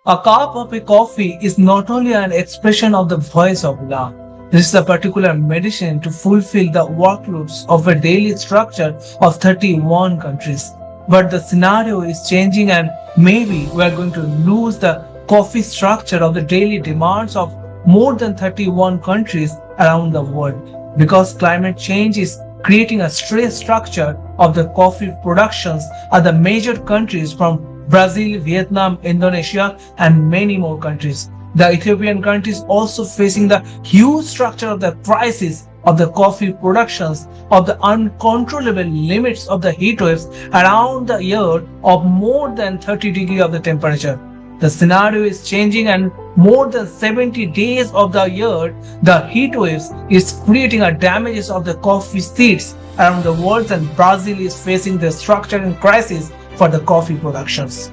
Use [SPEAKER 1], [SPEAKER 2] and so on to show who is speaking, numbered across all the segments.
[SPEAKER 1] A cup of a coffee is not only an expression of the voice of love. This is a particular medicine to fulfill the workloads of a daily structure of 31 countries. But the scenario is changing and maybe we are going to lose the coffee structure of the daily demands of more than 31 countries around the world because climate change is creating a stress structure of the coffee productions at the major countries from Brazil, Vietnam, Indonesia, and many more countries. The Ethiopian country is also facing the huge structure of the crisis of the coffee productions of the uncontrollable limits of the heat waves around the year of more than 30 degrees of the temperature. The scenario is changing and more than 70 days of the year, the heat waves is creating a damages of the coffee seeds around the world and Brazil is facing the structural crisis for the coffee productions.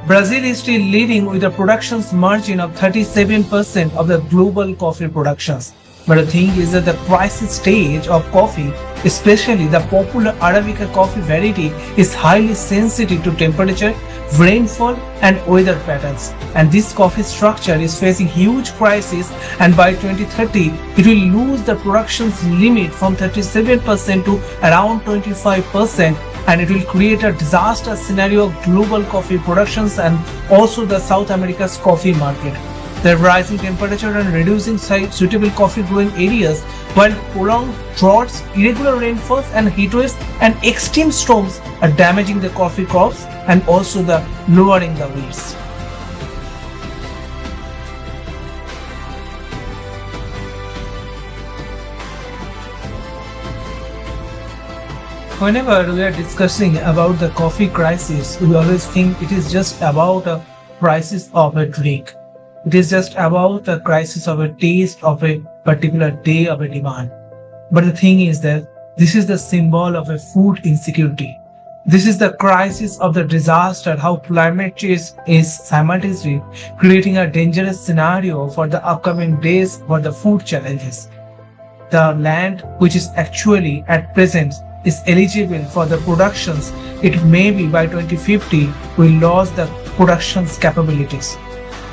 [SPEAKER 1] Brazil is still leading with a productions margin of 37% of the global coffee productions. But the thing is that the crisis stage of coffee, especially the popular Arabica coffee variety, is highly sensitive to temperature, rainfall and weather patterns. And this coffee structure is facing huge crisis and by 2030 it will lose the production's limit from 37% to around 25%, and it will create a disaster scenario of global coffee productions and also the South America's coffee market. The rising temperature and reducing suitable coffee growing areas, while prolonged droughts, irregular rainfalls and heat waves and extreme storms are damaging the coffee crops and also the lowering the yields. Whenever we are discussing about the coffee crisis, we always think it is just about a crisis of a drink. It is just about the crisis of a taste of a particular day of a demand. But the thing is that this is the symbol of a food insecurity. This is the crisis of the disaster, how climate change is simultaneously creating a dangerous scenario for the upcoming days for the food challenges. The land which is actually at present is eligible for the productions, it may be by 2050 will lose the production's capabilities.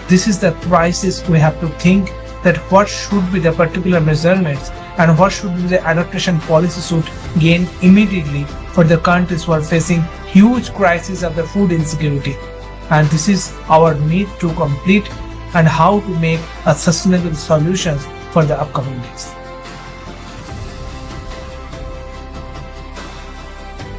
[SPEAKER 1] This is the crisis we have to think that what should be the particular measurements and what should be the adaptation policy should gain immediately for the countries who are facing huge crisis of the food insecurity. And this is our need to complete and how to make a sustainable solutions for the upcoming days.